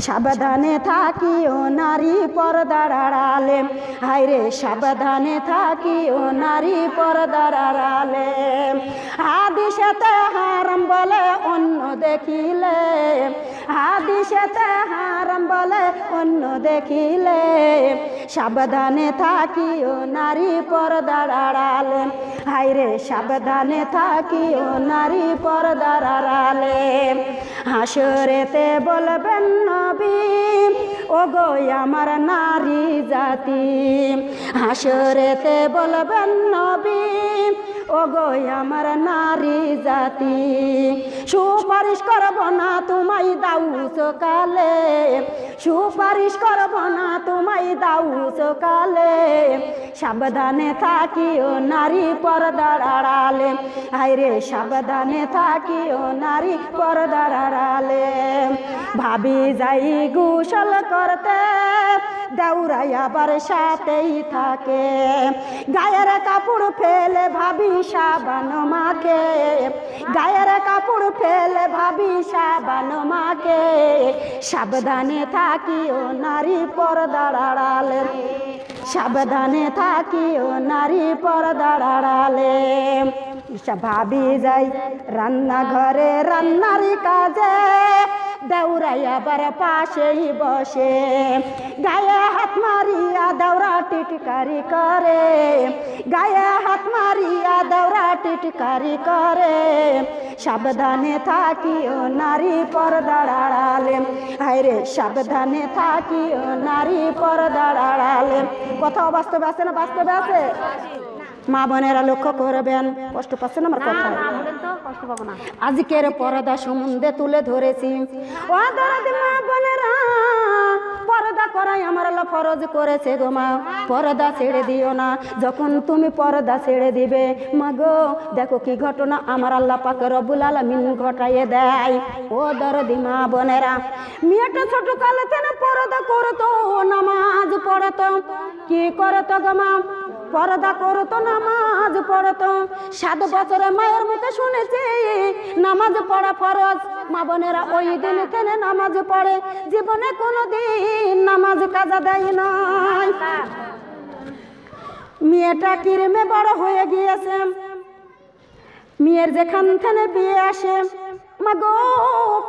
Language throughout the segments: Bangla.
সাবধানে থাকিও নারী পর্দার আড়ালে, হায়রে সাবধানে থাকিও নারী পর্দার আড়ালে। হাদিসেতে হারাম বলে অন্য দেখিলে, হাদিসেতে হারাম বলে অন্য দেখিলে, সাবধানে থাকিও নারী পর্দার আড়ালে, হায়রে সাবধানে থাকিও নারী পর্দার আড়ালে। হাসরেতে বলবেন নবী, ওগো আমার নারী জাতি, হাসরেতে বলবেন নবী, ওগো আমার নারী জাতি। সুপারিশ করব না তোমায় দাউ সকালে, সুপারিশ করব না তোমায় দাউ সকালে, সাবধানে থাকিও নারী পর্দার আড়ালে, হায়রে সাবধানে থাকিও নারী পর্দার আড়ালে। ভাবি যাই গোসল করতে, দেউরাই আবার সাথেই থাকে, গায়ের কাপড় ফেলে ভাবি সাবান মাকে, গায়ের কাপড় ফেলে ভাবি সাবান মাকে, সাবধানে থাকিও নারী পর্দার আড়ালে, সাবধানে থাকিও নারী পর্দার আড়ালে। ভাবি যাই রান্নাঘরে রান্নার কাজে, দেউরাই আবার পাশেই বসে, গায়ে হাত মারিয়া দেউরা টিটকারি করে, গায়ে হাত মারিয়া দেউরা টিটকারি করে, সাবধানে থাকিও নারী পর্দার আড়ালে, হায়রে সাবধানে থাকিও নারী পর্দার আড়ালে। কথা বাস্তবে আছে না? বাস্তবে আছে। মা বোনেরা লক্ষ্য করবেন, কষ্ট পাচ্ছেন আমার কথা? আজকের পর্দা সম্বন্ধে তুলে ধরেছি। ও দরদি মা বোনেরা, পর্দা করাই আমার আল্লাহ ফরজ করেছে গো মা, পর্দা ছেড়ে দিও না। যখন তুমি পর্দা ছেড়ে দিবে মা গো, দেখো কি ঘটনা আমার আল্লাহ পাক রব্বুল আলামিন ঘটাইয়ে দেয়। ও দরদি মা বোনেরা, মেয়েটা ছোট কালেতে না পর্দা করতো, নামাজ পড়তো। কি করতো গো মা? পর্দা করতো, নামাজ পড়তো। 7 বছরে মায়ের মুখে শুনেছি নামাজ পড়া ফরজ। মা বোনেরা ওই দিন থেকে নামাজ পড়ে, জীবনে কোনোদিন নামাজ কাজা দেয় নাই। মেয়েটা কিরমে বড় হয়ে গিয়েছে, মেয়ের যেখান থেকে বিয়ে আসে মা গো,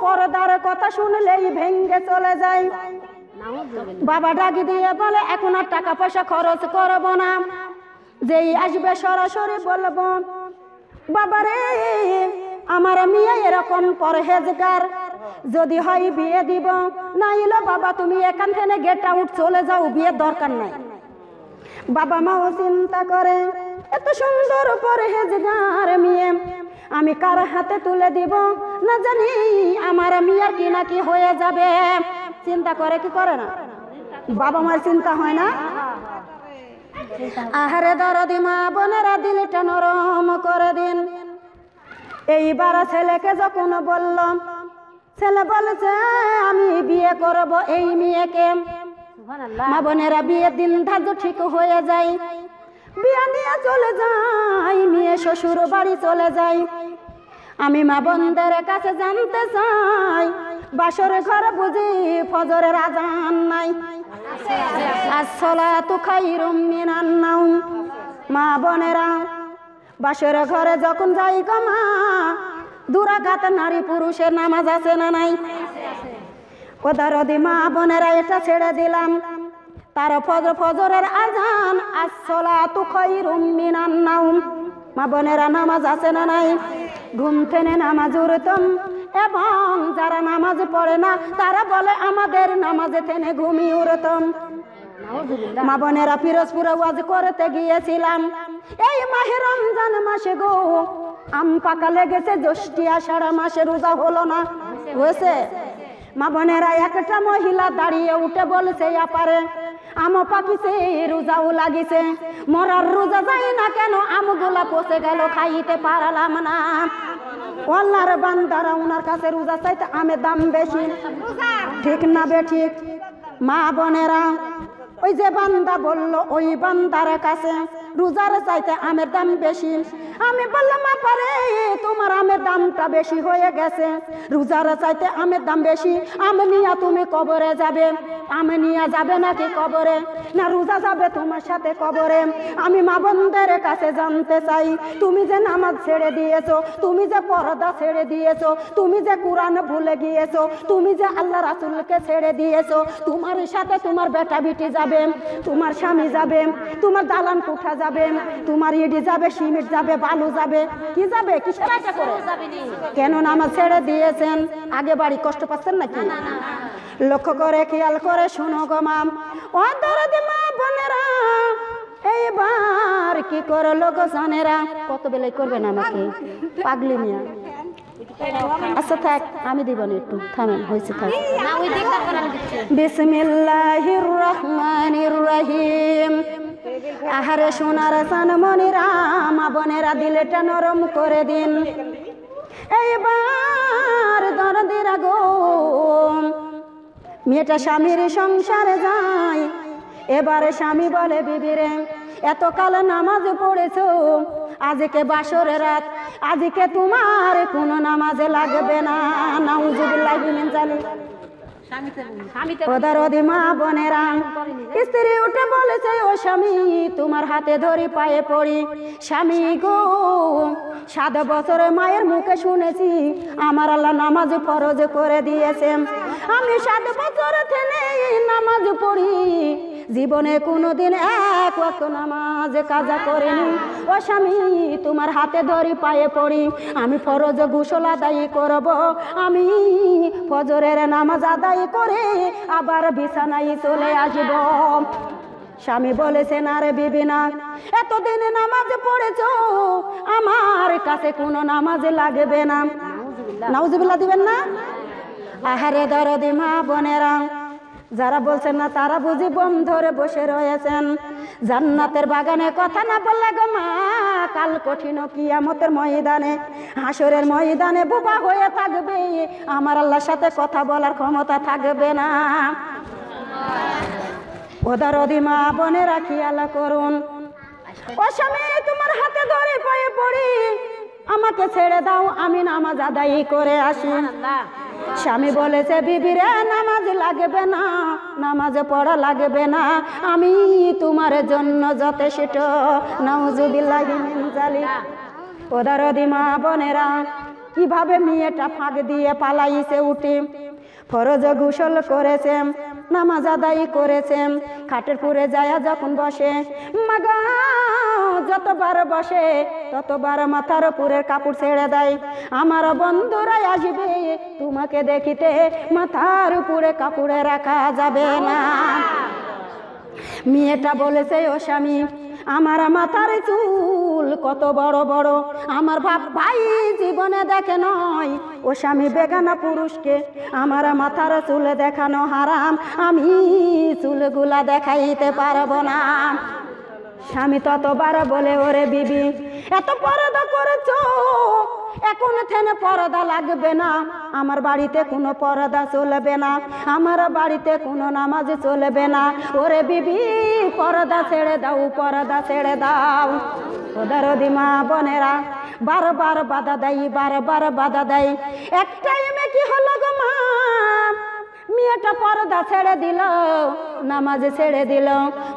পর্দার কথা শুনলেই ভেঙ্গে চলে যায়। বাবা ডাকি দিয়ে বলে এখন আর টাকা পয়সা খরচ করব না, যেই আসবে সরাসরি বলবো বাবারে আমার মেয়ে এরকম পরহেজগার, যদি হয় বিয়ে দিব, নাইলে বাবা তুমি এখান থেকে গেট আউট চলে যাও, বিয়ের দরকার নাই। বাবা মাও চিন্তা করে এত সুন্দর পরহেজগার মেয়ে আমি কার হাতে তুলে দিব, না জানি আমার মেয়ের কি না কি হয়ে যাবে। চিন্তা করে কি করে না? বাবা মার চিন্তা হয় না? আহারে দরদি মা বোনেরা, দিলটা নরম করে দিন। এইবার ছেলেকে যখন বললাম, ছেলে বলেছে আমি বিয়ে করব এই মেয়েকে। মা বোনেরা, বিয়ের দিন ধার্য ঠিক হয়ে যায়, বিয়ে নিয়ে চলে যাই, মেয়ে শ্বশুর বাড়ি চলে যাই। আমি মা বোনদের কাছে জানতে চাই, বাসর ঘর বুঝি ফজরের আজান নাই? আসসালাতু খায়রুম মিনান নাওম। মা বোনেরা, বাসর ঘরে যখন যাই গো মা, 2 রাকাত নারী পুরুষের নামাজ আছে না নাই? ও দরদি মা বোনেরা, এটা ছেড়ে দিলাম, তার ফজরের আজান আসসালাতু খায়রুম মিনান নাওম। মা বোনেরা, নামাজ আছে না নাই? ঘুম থেকে নামাজ উঠতাম, এবং যারা নামাজ পড়ে না তারা বলে আমাদের নামাজে থেকে ঘুমিয়ে উঠতাম। মা বোনেরা, পিরোজপুরে ওয়াজ করতে গিয়েছিলাম, এই মাহে রমজান মাসে গো আম পাকা লেগেছে, জ্যৈষ্ঠী আষাঢ় মাসে রোজা হলো না, হয়েছে? মা বোনেরা, একটা মহিলা দাঁড়িয়ে উঠে বলছে আপারে আম পাকিছে, রোজাও লাগিছে, মরার রোজা যায় না কেন, আমগুলা পচে গেল, খাইতে পারলাম না। আল্লাহর বান্দারা ওনার কাছে রোজা চাইতে আমের দাম বেশি, ঠিক না বে ঠিক? মা বোনেরা, ওই যে বান্দা বলল ওই বান্দার কাছে রোজার চাইতে আমের দাম বেশি। আমি বললাম আপারে তোমার আমের দামটা বেশি হয়ে গেছে, রোজার চাইতে আমের দাম বেশি, আম নিয়ে তুমি কবরে যাবে। আম নিয়ে যাবে নাকি কবরে, না রোজা যাবে তোমার সাথে কবরে? আমি মা বোনদের কাছে জানতে চাই, তুমি যে নামাজ ছেড়ে দিয়েছো, তুমি যে পর্দা ছেড়ে দিয়েছো, তুমি যে কোরআন ভুলে গিয়েছো, তুমি যে আল্লাহ রাসূলকে ছেড়ে দিয়েছো, তোমার সাথে তোমার বেটা বিটি যাবে, তোমার স্বামী যাবে, তোমার দালান কোঠা যাবে, তোমার ইডি যাবে, সিমেন্ট যাবে, বালু যাবে, কি যাবে? কিসের আশা করে? কেন নামাজ ছেড়ে দিয়েছেন? আগে বাড়ি কষ্ট পাচ্ছেন নাকি? লক্ষ্য করে খেয়াল করে শোনো গো মা, ও দরদি মা বোনেরা, এইবার কি করলো গো জানেরা? কত বেলায় করবেন আমাকে পাগলি মিয়া? আচ্ছা থাক, আমি দিব না, একটু থামেন, হয়েছে থাক। বিসমিল্লাহির রহমানির রহিম। আহারে সোনার সানমনিরা, মা বোনেরা দিলটা নরম করে দিন। এইবার দরদিরা গো, মেয়েটা স্বামীর সংসারে যায়, এবারে স্বামী বলে বিবিরে, এতকাল নামাজ পড়েছো, আজকে বাসরের রাত, আজকে তোমার কোনো নামাজে লাগবে না। নাউজুবিল্লাহি মিন যালিক। ওদারদি মা বোনেরা, স্ত্রী উঠে বলেছে, ও স্বামী তোমার হাতে ধরি পায়ে পড়ি। স্বামী গো, 7 বছরে মায়ের মুখে শুনেছি আমার আল্লাহ নামাজ ফরজ করে দিয়েছে, আমি 7 বছর থেকে নামাজ পড়ি, জীবনে কোনোদিন এক ওয়াক্ত নামাজ কাজা করিনি। ও স্বামী তোমার হাতে ধরি পায়ে পড়ি, আমি ফরজ গোসল আদায় করব, আমি ফজরের নামাজ আদায় করে আবার বিছানায় চলে আসব। স্বামী বলেছে, না রে বিবি না, এতদিন নামাজ পড়েছো, আমার কাছে কোনো নামাজ লাগবে না। নাউজুবিল্লাহ দিবেন না? আহারে দরদি মা বোনেরা, যারা বলছেন না তারা বুঝি বম ধরে বসে রয়েছেন। জান্নাতের বাগানে কথা না বললে গো মা, কাল কঠিন কিয়ামতের ময়দানে, হাসরের ময়দানে বোবা হয়ে থাকবে, আমার আল্লাহর সাথে কথা বলার ক্ষমতা থাকবে না। ওদারদি মা বোনেরা খেয়াল করুন, ও স্বামী তোমার হাতে ধরে পায়ে পড়ি, আমাকে ছেড়ে দাও, আমি নামাজ আদায় করে আসি। স্বামী বলেছে, বিবিরে নামাজ লাগবে না, নামাজ পড়া লাগবে না, আমি তোমার জন্য যথেষ্ট। নাউজুবিল্লাহি মিন যালিক। ওদারদি মা বোনেরা, কিভাবে মেয়েটা ফাঁক দিয়ে পালাইছে উঠে, ফরজ গোসল করেছে, নামাজ আদায় করেছে, খাটের পুরে যায় যখন বসে, মাগা যতবার বসে ততবার মাথার উপরের কাপড় ছেড়ে দেয়, আমার বন্ধুরাই আসবে তোমাকে দেখিতে, মাথার উপরে কাপড়ে রাখা যাবে না। মেয়েটা বলেছে, ও স্বামী আমার মাথার চুল কত বড় বড়, আমার বাপ ভাই জীবনে দেখে নয়। ও স্বামী বেগানা পুরুষকে আমার মাথার চুল দেখানো হারাম, আমি চুলগুলা দেখাইতে পারবো না। স্বামী ততবার বলে, ওরে বিবি এত পর্দা করেছো, এখন থেনে পর্দা লাগবে না, আমার বাড়িতে কোনো পর্দা চলবে না, আমার বাড়িতে কোনো নামাজ চলবে না। ওরে বিবি পর্দা ছেড়ে দাও, পর্দা ছেড়ে দাও। ওদারদি মা বোনেরা বারবার বাধা দেয়, বারবার বাধা দেয়। এক টাইমে কি হলো গো মা, মেয়েটা পর্দা ছেড়ে দিল, নামাজ ছেড়ে দিল,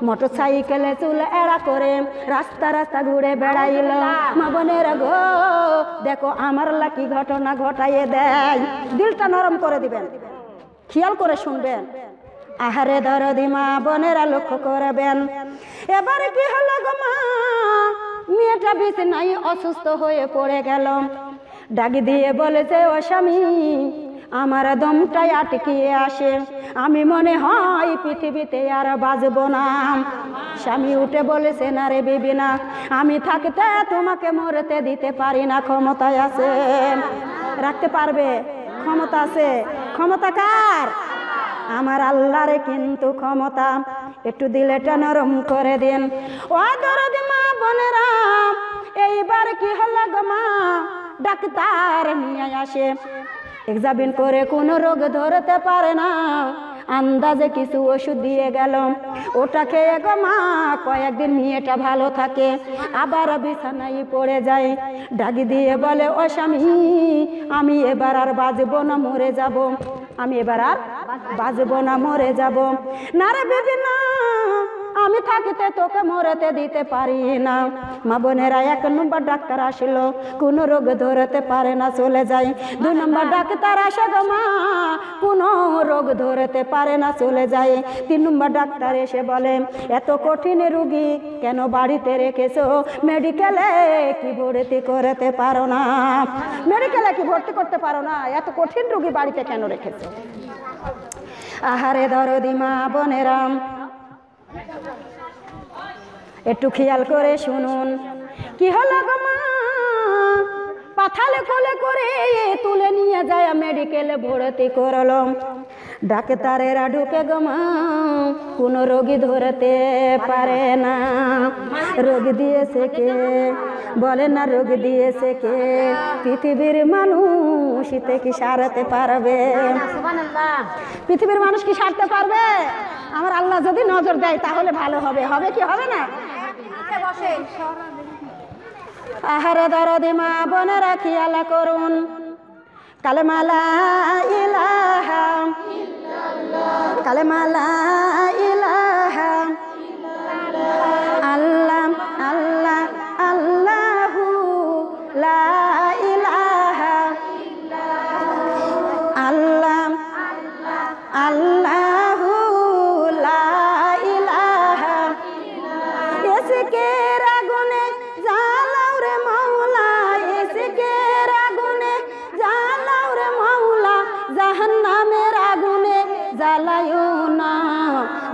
মোটর সাইকেলে চুল এড়া করে রাস্তা রাস্তা ঘুরে বেড়াইল। মা বোনেরা গো, দেখো আমার লাকি ঘটনা ঘটাইয়ে দেয়। দিলটা নরম করে দিবেন, খেয়াল করে শুনবেন। আহারে দরদি মা বোনেরা লক্ষ্য করবেন। এবার কি হলো গো মা, মেয়েটা বিছানায় অসুস্থ হয়ে পড়ে গেল, ডাকি দিয়ে বলেছে, ও স্বামী আমার দমটাই আটকিয়ে আসে, আমি মনে হয় পৃথিবীতে আর বাঁচবো না। স্বামী উঠে বলেছে, না রে বিবি না, আমি থাকতে তোমাকে মরতে দিতে পারি না, ক্ষমতায় আছে। রাখতে পারবে? ক্ষমতা আছে। ক্ষমতা কার? আমার আল্লাহর কিন্তু ক্ষমতা। একটু দিলেটা নরম করে দিন। ও দরদি মা বোনেরা, এইবার কি হলো গো মা, ডাক্তার নিয়ে আসে, এক্সামিন করে কোনো রোগ ধরতে পারে না, আন্দাজে কিছু ওষুধ দিয়ে গেল, ওটা খেয়ে গো মা কয়েকদিন মেয়েটা ভালো থাকে, আবার বিছানায় পড়ে যায়। ডাকি দিয়ে বলে, ও স্বামী আমি এবার আর বাঁচবো না, মরে যাব, আমি এবার আর বাঁচবো না, মরে যাব। না রে বিবি না, আমি থাকিতে তোকে মরতে দিতে পারি না। মা বোনেরা, 1 নম্বর ডাক্তার আসলো, কোনো রোগ ধরতে পারে না, চলে যায়। 2 নম্বর ডাক্তার আসে গো মা, কোনো রোগ ধরতে পারে না, চলে যায়। 3 নম্বর ডাক্তার এসে বলে, এত কঠিন রোগী কেন বাড়িতে রেখেছো, মেডিকেলে কি ভর্তি করতে পারো না? মেডিকেলে কি ভর্তি করতে পারো না? এত কঠিন রোগী বাড়িতে কেন রেখেছো? আহারে দরদি মা বোনেরা, একটু খেয়াল করে শুনুন। কি হলো গো মা? পাথালে কোলে করে তুলে নিয়ে যায় মেডিকেলে ভর্তি করলো। ডাক্তারেরা ঢুকে গো মা, কোনো রোগী ধরতে পারে না। রোগ দিয়েছে কে? বলে না, রোগ দিয়েছে কে? পৃথিবীর মানুষ কি সারতে পারবে? পৃথিবীর মানুষ কি সারতে পারবে? আমার আল্লাহ যদি নজর দেয় তাহলে ভালো হবে। হবে কি হবে না? আহারে দরদি মা বোনেরা খেয়াল করুন। কালেমা লা ইলাহা ইল্লাল্লাহ, কালেমা লা ইলাহা ইল্লাল্লাহ, আল্লাহ আল্লাহ আল্লাহু লা ইলাহা ইল্লাল্লাহ, আল্লাহ আল্লাহু লা ইলাহা ইল্লাল্লাহ। এসকে রাগুনে জ্বালাও রে মাওলা, এসকে রাগুনে জ্বালাও রে মাওলা, জাহান্নামের আগুনে জ্বালায়ো না,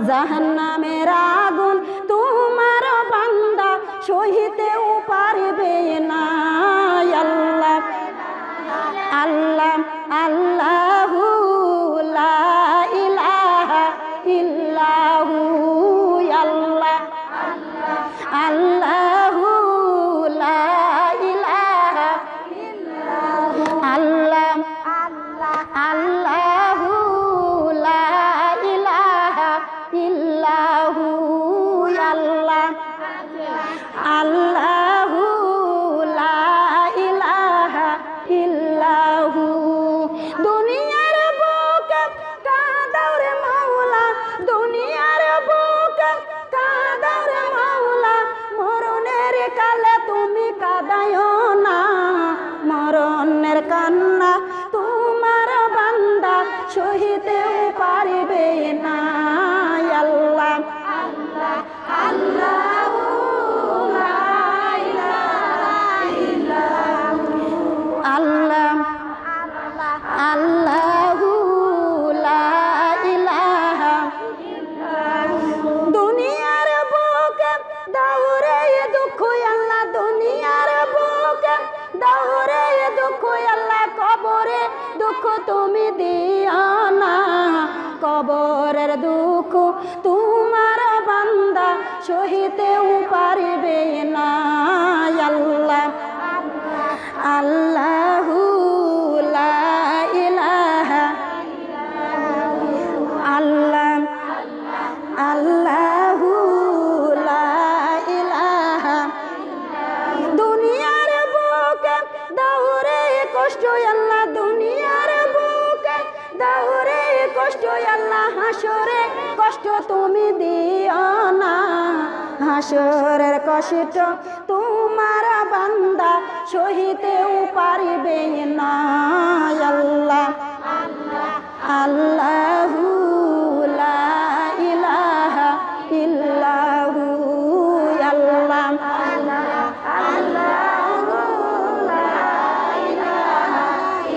জাহান্নামের আগুন তোমার বান্দা সহিতেও পারবে না। আল্লাহ আল্লাহ আল্লাহু লা ইলাহা ইল্লাহু, আল্লাহ আল্লাহু লা ইলাহা ইল্লাহু, আল্লাহ আল্লাহু লা ইলাহা ইল্লাহু, আল্লাহ আল্লাহু লা ইলাহা ইল্লাহু। দুনিয়ার বুকে কাঁদাও রে মাওলা, দুনিয়ার বুকে কাঁদাও রে মাওলা, মরণের কালে তুমি কাঁদায়ো না, মরণের কান্না তোমার বান্দা সহিতেও পারবে না। আল্লাহ আল্লাহু লা ইলাহা ইল্লাহু, আল্লাহ আল্লাহু লা ইলাহা ইল্লাহু। দুনিয়ার বুকে দাউরে দুঃখ আল্লাহ, দুনিয়ার বুকে দাউরে দুঃখ আল্লাহ, কবরে দুঃখ তুমি দিও না, কবরের দুঃখ তোমার বান্দা সহিতেও পারবে না। আল্লাহ আল্লাহু লা ইলাহা ইল্লাহু, আল্লাহ আল্লাহু লা ইলাহা ইল্লাহু। দুনিয়ার বুকে দাউরে কষ্ট আল্লাহ, দুনিয়ার বুকে দাউরে কষ্ট আল্লাহ, হাসরে কষ্ট তুমি দিও না, হাসরের কষ্ট তোমার বান্দা সহিতেও পারবে না। আল্লাহ আল্লাহু লা ইলাহা ইল্লাহু, আল্লাহ আল্লাহু লা ইলাহা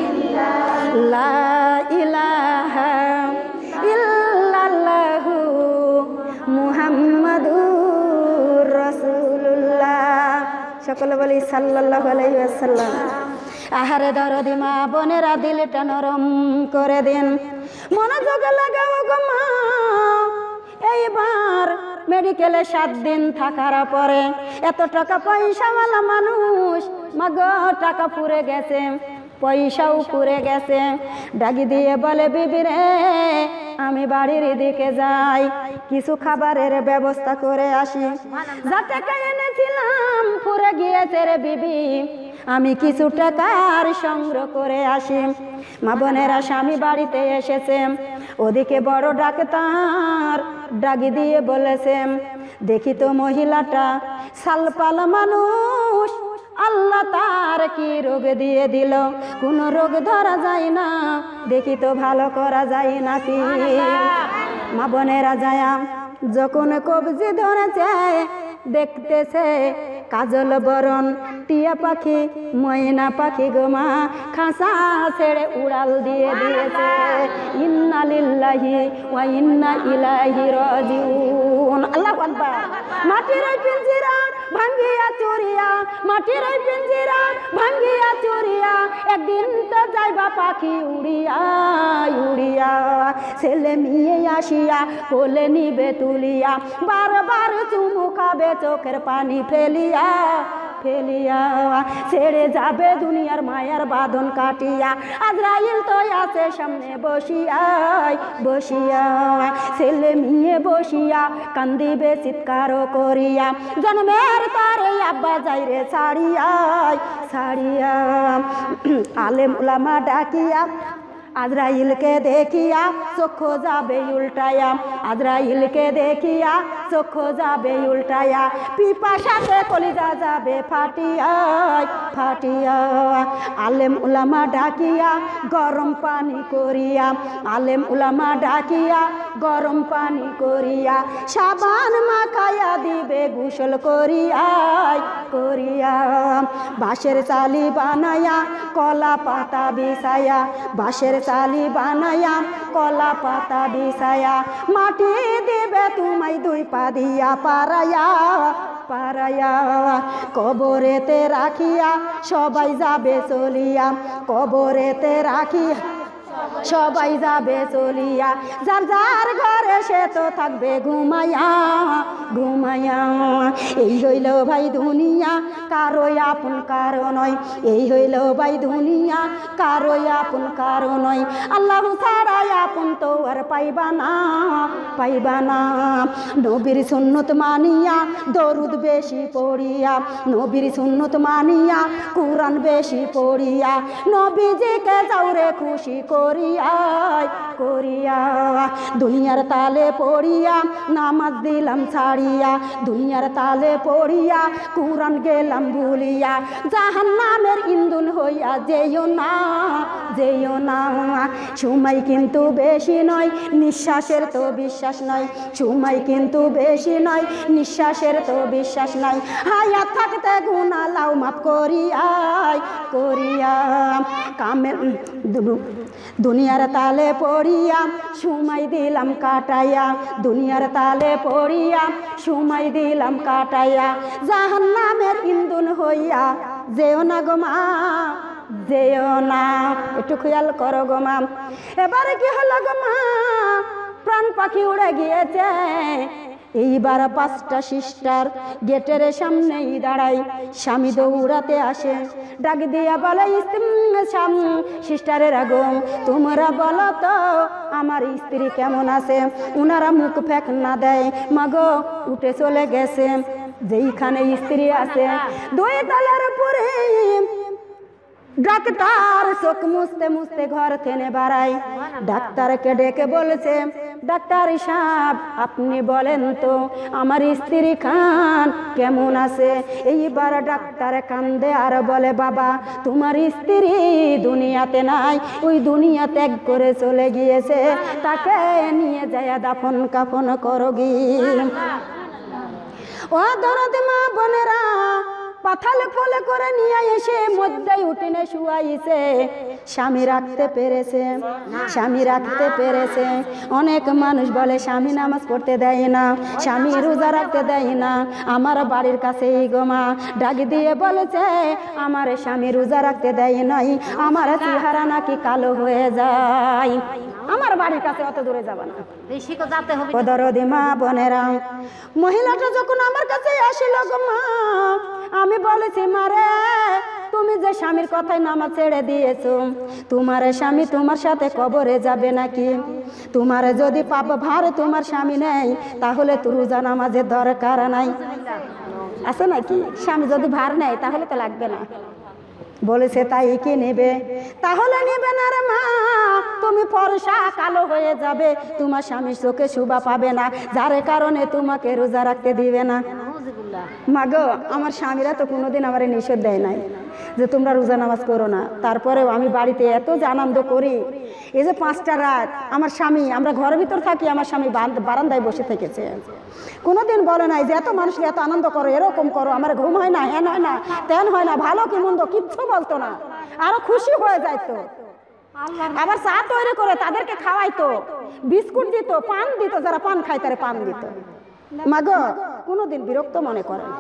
ইল্লাহু, লা ইলাহা ইল্লাল্লাহু মুহাম্মাদুর রাসূলুল্লাহ। সকলে বলি সাল্লাল্লাহু আলাইহি ওয়াসাল্লাম। আহারে দরদি মা বোনেরা, দিলটা নরম করে দিন, মনোযোগ লাগাও গো মা। এইবার মেডিকেলে 7 দিন থাকার পরে এত টাকা পয়সাওয়ালা মানুষ, মাগো টাকা পুড়ে গেছে, পয়সাও পুড়ে গেছে। ডাকি দিয়ে বলে, বিবি রে আমি বাড়ির দিকে যাই, কিছু খাবারের ব্যবস্থা করে আসি। যা টাকা এনেছিলাম পুরে গিয়েছে রে বিবি, আমি কিছু টাকার সংগ্রহ করে আসি। মা বোনেরা, স্বামী বাড়িতে এসেছে, ওদিকে বড় ডাক্তার ডাকি দিয়ে বলেছে, দেখি তো মহিলাটা সালপাল মানুষ, আল্লাহ তার কি রোগ দিয়ে দিল, কোন রোগ ধরা যায় না, দেখি তো ভালো করা যায় নাকি। মা বোনেরা যায় যখন কবজি ধরেছে, দেখতেছে কাজল বরণ টিয়া পাখি ময়না পাখি গোমা খাসা ছেড়ে উড়াল দিয়ে দিয়েছে। ইন্না লিল্লাহি ওয়া ইন্না ইলাইহি রাজিউন। আল্লাহু আকবার। মাটির ওই পিঞ্জিরা ভাঙ্গিয়া চুরিয়া, মাটির ওই পিঞ্জিরা ভাঙ্গিয়া চুরিয়া, একদিন তো যাইবা পাখি উড়িয়া উড়িয়া। ছেলে মেয়ে আসিয়া কোলে নিবে তুলিয়া, বারবার চুমু খাবে চোখের পানি ফেলিয়া ফেলিয়া। ছেড়ে যাবে দুনিয়ার মায়ার বাঁধন কাটিয়া, আজরাইল তো আছে সামনে বসিয়া বসিয়া। ছেলে মেয়ে বসিয়া কান্দিবে চিৎকার করিয়া, জন্মের তারে আব্বা যাইরে ছাড়িয়া ছাড়িয়া। আলেম উলামা ডাকিয়া আজরাইলকে দেখিয়া চক্ষু যাবে উল্টায়া, আজরাইলকে দেখিয়া চক্ষু যাবে উল্টায়া। পিপাসাতে কলিজা যাবে ফাটিয়া ফাটিয়া। আলেম উলামা ডাকিয়া গরম পানি করিয়া, আলেম উলামা ডাকিয়া গরম পানি করিয়া, সাবান মাখাইয়া দিবে গোসল করিয়া করিয়া। বাঁশের চালি বানায়া কলা পাতা বিছায়া, বাঁশের চালি বানায়া কলা পাতা বিছায়া, মাটি দিবে তোমায় দুই পা দিয়া পারায়া পারায়া। কবরেতে রাখিয়া সবাই যাবে চলিয়া, কবরেতে রাখিয়া সবাই যাবে চলিয়া। যার যার ঘরে সে তো থাকবে ঘুমাইয়া ঘুমাইয়া। এই হইল ভাই দুনিয়া, কারো আপন কারো নয়, এই হইল ভাই দুনিয়া, কারো আপন কারো নয়। আল্লাহ ছাড়াই আপন তো আর পাইবা না পাইবা না। নবীর সুন্নত মানিয়া দরুদ বেশি পড়িয়া, নবীর সুন্নত মানিয়া কুরআন বেশি পড়িয়া, নবীজিকে যাওরে খুশি করিয়া করিয়া। দুনিয়ার তালে পড়িয়া নামাজ দিলাম ছাড়িয়া, দুনিয়ার তালে পড়িয়া কুরআন গেলাম ভুলিয়া, জাহান্নামের ইন্ধন হইয়া যেও না যেও না। সময় কিন্তু বেশি নয়, নিঃশ্বাসের তো বিশ্বাস নয়, সময় কিন্তু বেশি নয়, নিঃশ্বাসের তো বিশ্বাস নাই। হায়াত থাকতে গুনাহ লাও মাফ করিয়া করিয়া। কামের দুনিয়ার তালে পড়িয়া সময় দিলাম কাটাইয়া, দুনিয়ার তালে পড়িয়া সময় দিলাম কাটাইয়া, জাহান্নামের ইন্ধন হইয়া যেও না গো মা যেও না। একটু খেয়াল করো গো মা। এবারে কি হলো গো মা, প্রাণ পাখি উড়ে গিয়েছে। এইবার 5টা সিস্টার গেটের সামনেই দাঁড়াই, স্বামী দৌড়াতে আসে, ডাক দিয়া বলে সিস্টারের আগম তোমরা বলো তো আমার স্ত্রী কেমন আছে। উনারা মুখ ফেক না দেয়, মাগো উঠে চলে গেছে, যেইখানে স্ত্রী আছে 2 তলার উপরে। ডাক্তার চোখ মুছতে মুছতে ঘর থেকে বাড়ায়, ডাক্তারকে ডেকে বলছে, ডাক্তার সাহেব আপনি বলেন তো আমার স্ত্রী খান কেমন আছে। এইবার ডাক্তার কান্দে আর বলে, বাবা তোমার স্ত্রী দুনিয়াতে নাই, ওই দুনিয়া ত্যাগ করে চলে গিয়েছে, তাকে নিয়ে যায় দাফন কাফন করো গি। ও দরদ মা বোনেরা, পাথাল কোলে করে নিয়ে এসে মধ্যে উঠিনে শুয়াইছে। স্বামী রাখতে পেরেছে, স্বামী রাখতে পেরেছে। অনেক মানুষ বলে স্বামী নামাজ পড়তে দেয় না, স্বামী রোজা রাখতে দেয় না। আমার বাড়ির কাছে এই গোমা ডাক দিয়ে বলেছে, আমার স্বামী রোজা রাখতে দেয় নাই, আমার চেহারা নাকি কালো হয়ে যায়। আমার বাড়ির কাছে অত দূরে যাবে না, দরদি মা বোনেরা। মহিলাটা যখন আমার কাছে আসিল গো মা, আমি বলেছি মারে তুমি যে স্বামীর কথায় নামাজ ছেড়ে দিয়েছো, তোমার স্বামী তোমার সাথে কবরে যাবে নাকি? তোমার যদি পাপ ভার তোমার স্বামী নেই, তাহলে তো রোজা নামাজের দরকার নাই, আছে নাকি? স্বামী যদি ভার নেয় তাহলে তো লাগবে না। বলেছে তাই কি নেবে? তাহলে নেবে না রে মা, তুমি ফর্সা কালো হয়ে যাবে, তোমার স্বামীর চোখে শোভা পাবে না, যার কারণে তোমাকে রোজা রাখতে দিবে না। মা গো, আমার স্বামীরা তো কোনোদিন আমার নিষেধ দেয় নাই যে তোমরা রোজা নামাজ করো না। তারপরেও আমি বাড়িতে এত যে আনন্দ করি, এই যে 5টা রাত আমার স্বামী, আমরা ঘরের ভিতর থাকি, আমার স্বামী বারান্দায় বসে থেকেছে, কোনোদিন বলে নাই যে এত মানুষ এত আনন্দ করো, এরকম করো, আমার ঘুম হয় না, হ্যান হয় না, তেন হয় না, ভালো কি মন্দ কিচ্ছু বলতো না, আরো খুশি হয়ে যাইতো। আবার চা তৈরি করে তাদেরকে খাওয়াইতো, বিস্কুট দিত, পান দিত, যারা পান খায় তারা পান দিত। মাগো, কোনোদিন বিরক্ত মনে করেন?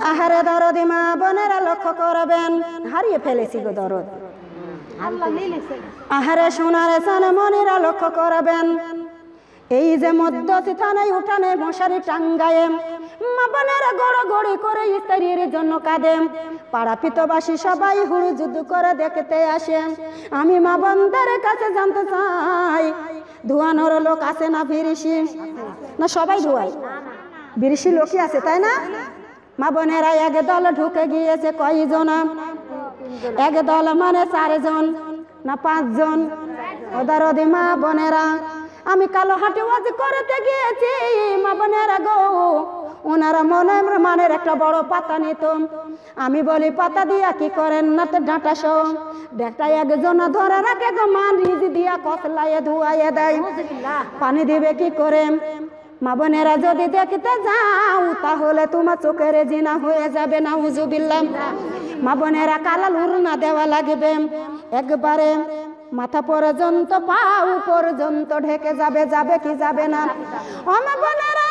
আহারে দরদি মা বোনেরা লক্ষ্য করবেন, হারিয়ে ফেলেছি গো দরদ। আহারে সোনার সানে মনিরা লক্ষ্য করবেন, এই যে মধ্যস্থ থানায় উঠানে মশারি টাঙ্গায়ে মা বোনেরা গড়গড়ি করে স্ত্রীর জন্য কাঁদে, পাড়া পিতবাসী সবাই হুড়ু যুদ্ধ করে দেখতে আসে। আমি মা বোনদের কাছে জানতে চাই, ধোয়ানোর লোক আছে না বিরিশি? না সবাই ধোয়ায়, বিরিশি লোকই আছে, তাই না? মা বোনেরা এক দল ঢুকে গিয়েছে কয়জন? এক দল মানে 4 জন না 5 জন? ওদারদি মা বোনেরা, আমি কালো হাটে ওয়াজ করতে গিয়েছি, মা বোনেরা গো, ওনারা মানের একটা বড় পাতা নিত। আমি বলি পাতা দিয়া কি করেন? না তো ডাঁটা সহ একটা একজন ধরে রাখে গো, মান রিজি দিয়া কসলাইয়ে ধুয়াইয়ে দেয়, পানি দিবে কি করে? মা বোনেরা যদি দেখতে যাও তাহলে তোমার চোখের জিনা হয়ে যাবে, না হুজুবিল্লাহ। মা বোনেরা কালাল উড়না দেওয়া লাগবে, একবারে মাথা পর্যন্ত পাও পর্যন্ত ঢেকে যাবে, যাবে কি যাবে না? ও মা বোনেরা,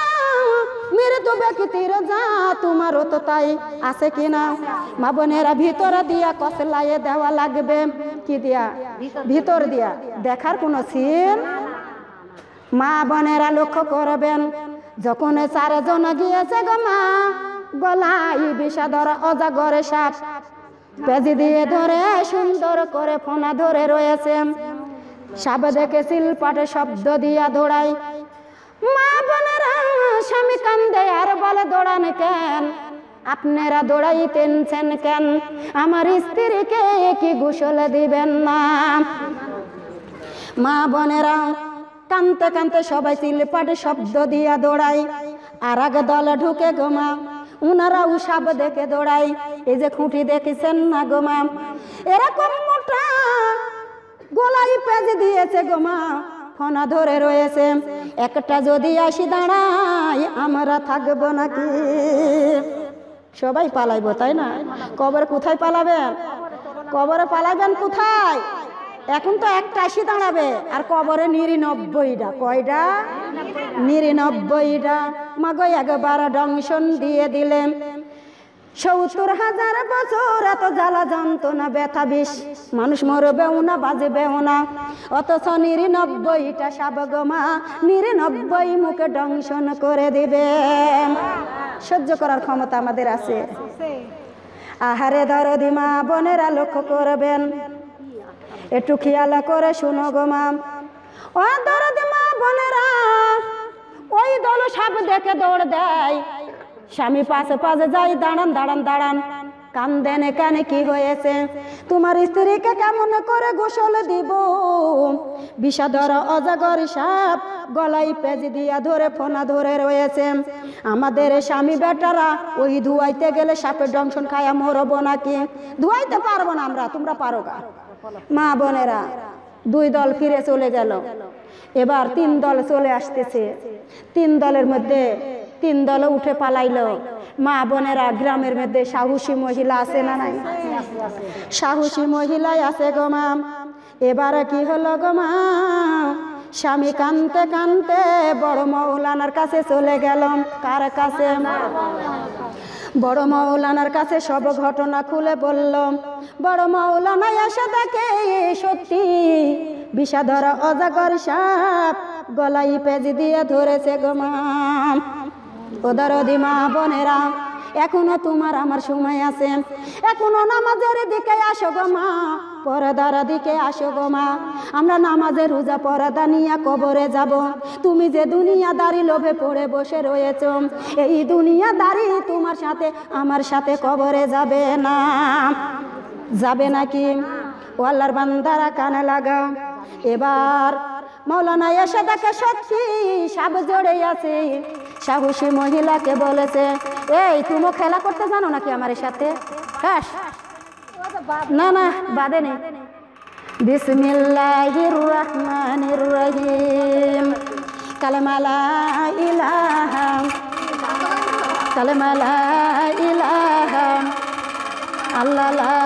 মৃত্যু ব্যক্তির যা তোমারও তো তাই আছে কিনা? মা বোনেরা ভিতর দিয়া কসলাইয়ে দেওয়া লাগবে, কি দিয়া? ভিতর দিয়া। দেখার কোনো সিন? মা বোনেরা লক্ষ্য করবেন, যখন 4 জন গিয়েছে গো মা, গলায় বিষাদর অজাগরে সাপ, পেজি দিয়ে ধরে সুন্দর করে ফোনা ধরে রয়েছে, সাপ দেখে সিলপাটে শব্দ দিয়া দৌড়াই। মা বোনেরা, স্বামী কান্দে আর বলে দৌড়ান কেন? আপনারা দৌড়াইতেনছেন কেন? আমার স্ত্রীকে কি গোসল দিবেন না? মা বোনেরা কানতে কানতে সবাই সিলপাটে শব্দ দিয়া দৌড়াই। আর আগে দলে ঢুকে গো মা, উনারাও সাপ দেখে দৌড়াই। এই যে খুঁটি দেখেছেন না গো মা, এরকম মোটা গলায় পেঁচে দিয়েছে গো মা, ফোনা ধরে রয়েছে, একটা যদি আসি দাঁড়াই আমরা থাকবো নাকি? সবাই পালাইবো, তাই না? কবরে কোথায় পালাবেন? কবরে পালাবেন কোথায়? এখন তো একটা আসি দাঁড়াবে, আর কবরে 99টা। কয়টা? 99টা। মাগো একবার দংশন দিয়ে দিলেন, 70,000 বছর এত জ্বালা যন্ত্রণা ব্যথা বিষ, মানুষ মরবেও না, বাজবেও না, অথচ 99টা সাপ গো মা, 99 মুখে দংশন করে দিবে। সহ্য করার ক্ষমতা আমাদের আছে? আহারে দরদি মা বোনেরা লক্ষ্য করবেন, একটু খেয়াল করে শুনো গো মা। ও দরদি মা বোনেরা, ওই দল সাপ দেখে দৌড় দেয়, স্বামী পাশে পাশে যাই, দাঁড়ান দাঁড়ান দাঁড়ান, কান্দেন কেন? কি হয়েছে? তোমার স্ত্রীকে কেমন করে গোসল দিব? বিষাদর অজাগর সাপ গলায় পেঁচে দিয়া ধরে ফোনা ধরে রয়েছে। আমাদের স্বামী বেটারা ওই ধুয়াইতে গেলে সাপের দংশন খায়া মরবো নাকি? ধুয়াইতে পারবো না আমরা, তোমরা পারো গা? মা বোনেরা, 2 দল ফিরে চলে গেল, এবার 3 দল চলে আসতেছে। 3 দলের মধ্যে 3 দল উঠে পালাইলো। মা বোনেরা, গ্রামের মধ্যে সাহসী মহিলা আছে না নাই? সাহসী মহিলাই আছে গো মা। এবারে কি হলো গো মা, স্বামী কানতে কানতে বড় মৌলানার কাছে চলে গেলাম। কার কাছে? বড় মৌলানার কাছে সব ঘটনা খুলে বলল। বড় মৌলানা এসে দেখে সত্যি বিষাধর অজাগর সাপ গলায় পেঁচে দিয়ে ধরেছে গো মা। ওদারদি মা বোনেরা, এখনো তোমার আমার সময় আছে, এখনো নামাজের দিকে আসো গো মা, পর্দার দিকে আসো গো মা। আমরা নামাজের রোজা পর্দা নিয়ে কবরে যাব। তুমি যে দুনিয়াদারি লোভে পড়ে বসে রয়েছ, এই দুনিয়াদারি তোমার সাথে আমার সাথে কবরে যাবে না, যাবে নাকি? ও আল্লাহর বান্দারা কানে লাগাও। এবার মৌলানা এসে দেখে সত্যি সাপ জড়ে আছে। সাহসী মহিলাকে বলেছে, এই তুমি খেলা করতে জানো নাকি আমার সাথে? হ্যাঁ, না না বাদে নেই। বিসমিল্লাহির রহমানির রহিম। কালেমা লা ইলাহা, কালেমা লা ইলাহা, আল্লাহ লা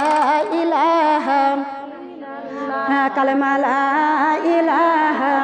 ইলাহা, হ্যাঁ কালেমা লা ইলাহা